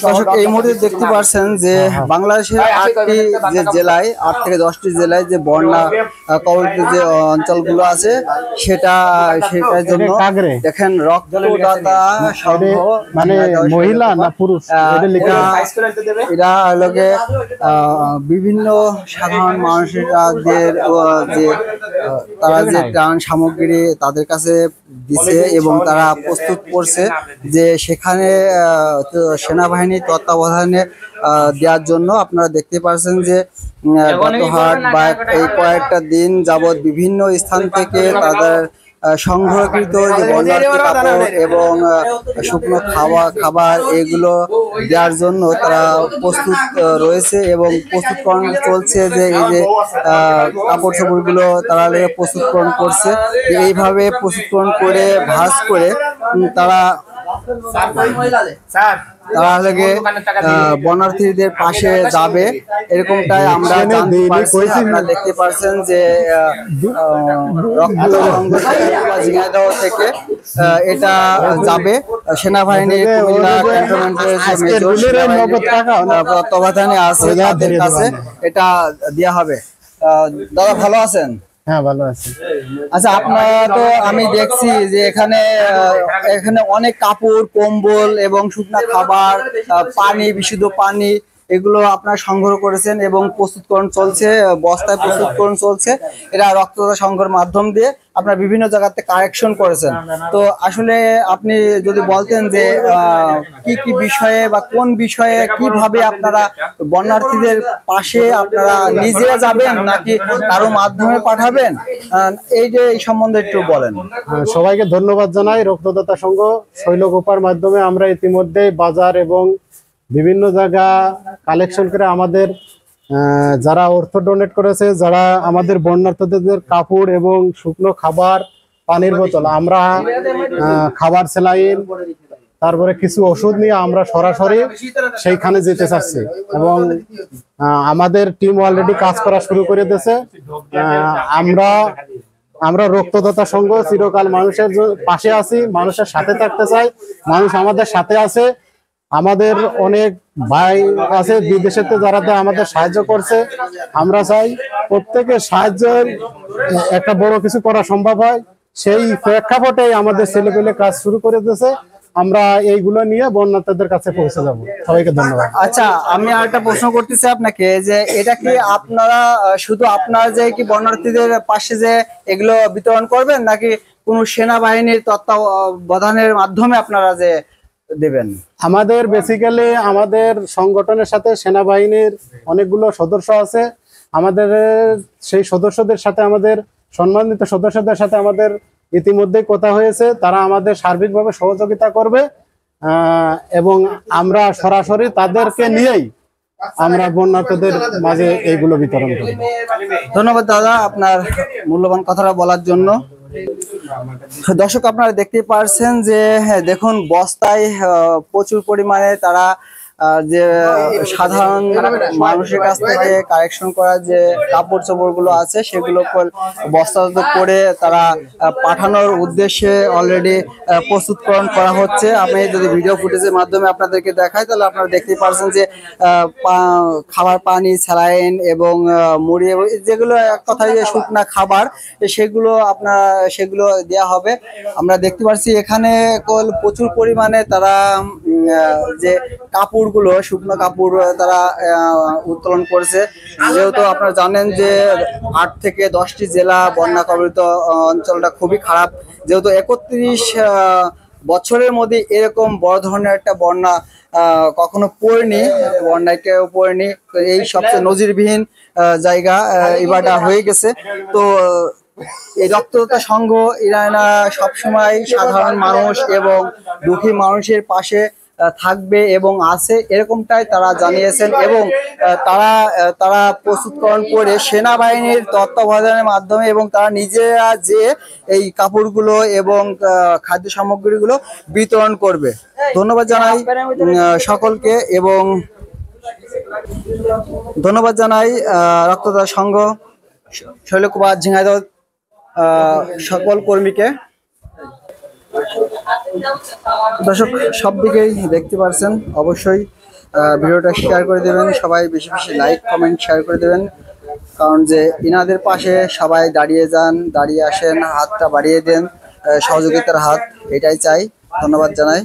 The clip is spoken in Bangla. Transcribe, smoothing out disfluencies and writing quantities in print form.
দর্শক এই মুহূর্তে দেখতে পাচ্ছেন যে বাংলাদেশের 8টি যে জেলায় 8 থেকে 10টি জেলায় যে বন্যা কবলিত যে অঞ্চলগুলো আছে সেটার জন্য দেখেন রক্তদাতা সংঘ মানে মহিলা না পুরুষ এরা লোকে বিভিন্ন সাধারণ মানুষের যে তারা যে ত্রাণ সামগ্রী তাদের কাছে দিছে এবং তারা প্রস্তুত করছে যে সেখানে সেনাবাহিনী তত্ত্বাবধানে দেওয়ার জন্য। আপনারা দেখতে পাচ্ছেন যে গত হাট বা এই কয়েকটা দিন যাবৎ বিভিন্ন স্থান থেকে তাদের সংগ্রহকৃত যে বন্যার্থী কাপড় এবং শুকনো খাবার এগুলো দেওয়ার জন্য তারা প্রস্তুত রয়েছে এবং প্রস্তুতকরণ চলছে। যে এই যে কাপড় চোপড়গুলো তারা প্রস্তুতকরণ করছে, এইভাবে প্রস্তুতকরণ করে ভাঁজ করে তারা বন্যার্থীদের পাশে যাবে, এরকমটাই আমরা জানতে পারছি। আপনারা দেখতে পাচ্ছেন যে ঝিনাইদহ থেকে এটা যাবে সেনাবাহিনীর তত্ত্বাবধানে আছে, তাদের কাছে এটা দেওয়া হবে। দাদা ভালো আছেন? হ্যাঁ ভালো আছি। আচ্ছা, আপনারা তো আমি দেখছি যে এখানে অনেক কাপড় কম্বল এবং শুকনা খাবার, পানি, বিশুদ্ধ পানি এগুলো আপনারা সংগ্রহ করেছেন এবং প্রস্তুতকরণ চলছে, বস্তায় প্রস্তুতকরণ চলছে। এরা রক্তদাতা সংঘের মাধ্যম দিয়ে আপনারা বিভিন্ন জায়গাতে কালেকশন করেছেন। তো আসলে আপনি যদি বলতেন যে কি কি বিষয়ে বা কোন বিষয়ে কিভাবে আপনারা বন্যার্থীদের পাশে আপনারা নিজেরা যাবেন নাকি কারো মাধ্যমে পাঠাবেন, এই সম্বন্ধে একটু বলেন। সবাইকে ধন্যবাদ জানাই। রক্তদাতা সংঘ শৈলকুপার মাধ্যমে আমরা ইতিমধ্যে বাজার এবং বিভিন্ন জায়গা কালেকশন করে আমাদের যারা অর্থ ডোনেট করেছে, যারা আমাদের বন্যার্থীদের কাপড় এবং শুকনো খাবার, পানির বোতল, আমরা খাবার স্যালাইন তারপরে কিছু ওষুধ নিয়ে আমরা সরাসরি সেইখানে যেতে চাচ্ছি এবং আমাদের টিম অলরেডি কাজ করা শুরু করে দিয়েছে। আমরা রক্তদাতা সংঘ চিরকাল মানুষের পাশে আছি, মানুষের সাথে থাকতে চাই, মানুষ আমাদের সাথে আছে। আমাদের অনেক ভাই আছে বিদেশেতে যারা আমাদের সাহায্য করছে। আমরা চাই প্রত্যেকের সাহায্যের একটা বড় কিছু করা সম্ভব হয়, সেই প্রেক্ষাপটে আমাদের ছেলেপেলে কাজ শুরু করে দিয়েছে। আমরা এইগুলো নিয়ে বন্যার্থীদের কাছে পৌঁছে যাব। সবাইকে ধন্যবাদ। আচ্ছা, আমি আরেকটা প্রশ্ন করতেছি আপনাকে যে এটা কি আপনারা শুধু আপনারা যে কি বন্যার্থীদের পাশে যে এগুলো বিতরণ করবেন নাকি কোনো সেনাবাহিনীর তত্ত্বাবধানের মাধ্যমে আপনারা যে দেবেন? আমাদের বেসিক্যালি আমাদের সংগঠনের সাথে সেনাবাহিনীর অনেকগুলো সদস্য আছে। আমাদের সেই সদস্যদের সাথে, আমাদের সম্মানিত সদস্যদের সাথে আমাদের ইতিমধ্যে কথা হয়েছে, তারা আমাদের সার্বিকভাবে সহযোগিতা করবে এবং আমরা সরাসরি তাদেরকে নিয়েই আমরা বন্যার্থীদের মাঝে এইগুলো বিতরণ করব। ধন্যবাদ দাদা আপনার মূল্যবান কথাটা বলার জন্য। দর্শক আপনারা দেখতে পারছেন যে দেখুন বস্তায় প্রচুর পরিমাণে তারা যে সাধারণ মানুষের কাছ থেকে কালেকশন করা যে কাপড় চোপড় গুলো আছে সেগুলো বস্তাবদ্ধ করে তারা পাঠানোর উদ্দেশ্যে অলরেডি প্রস্তুতকরণ করা হচ্ছে। আমি যদি ভিডিও ফুটেজের মাধ্যমে আপনাদেরকে দেখাই তাহলে আপনারা দেখতে পাচ্ছেন যে খাবার, পানি, স্যালাইন এবং মুড়ি যেগুলো এক কথায় যে শুকনা খাবার সেগুলো দেওয়া হবে। আমরা দেখতে পাচ্ছি এখানে প্রচুর পরিমাণে তারা যে কাপড়গুলো, শুকনো কাপড় তারা উত্তোলন করেছে। যেহেতু আপনারা জানেন যে 8 থেকে 10টি জেলা বন্যা কবলিত অঞ্চলটা খুবই খারাপ, যেহেতু 31 বছরের মধ্যে এরকম বড় ধরনের একটা বন্যা কখনো পড়েনি, বন্যায় কেউ পড়েনি। এই সবচেয়ে নজিরবিহীন জায়গা এবারটা হয়ে গেছে। তো এই রক্তদাতা সংঘ এরা সবসময় সাধারণ মানুষ এবং দুঃখী মানুষের পাশে থাকবে এবং আছে, এরকমটাই তারা জানিয়েছেন এবং তারা প্রস্তুতকরণ করে সেনাবাহিনীর তত্ত্বাবধানের মাধ্যমে এবং তারা নিজেরা যে এই কাপড়গুলো এবং খাদ্য সামগ্রীগুলো বিতরণ করবে। ধন্যবাদ জানাই সকলকে এবং ধন্যবাদ জানাই রক্তদাতা সংঘ শৈলকুপা ঝিনাইদহ সকল কর্মীকে। দর্শক সব দিকেই দেখতে পারছেন, অবশ্যই ভিডিওটা শেয়ার করে দেবেন, সবাই বেশি বেশি লাইক কমেন্ট শেয়ার করে দেবেন। কারণ যে ইনাদের পাশে সবাই দাঁড়িয়ে যান, দাঁড়িয়ে আসেন, হাতটা বাড়িয়ে দেন, সহযোগিতার হাত, এটাই চাই। ধন্যবাদ জানাই।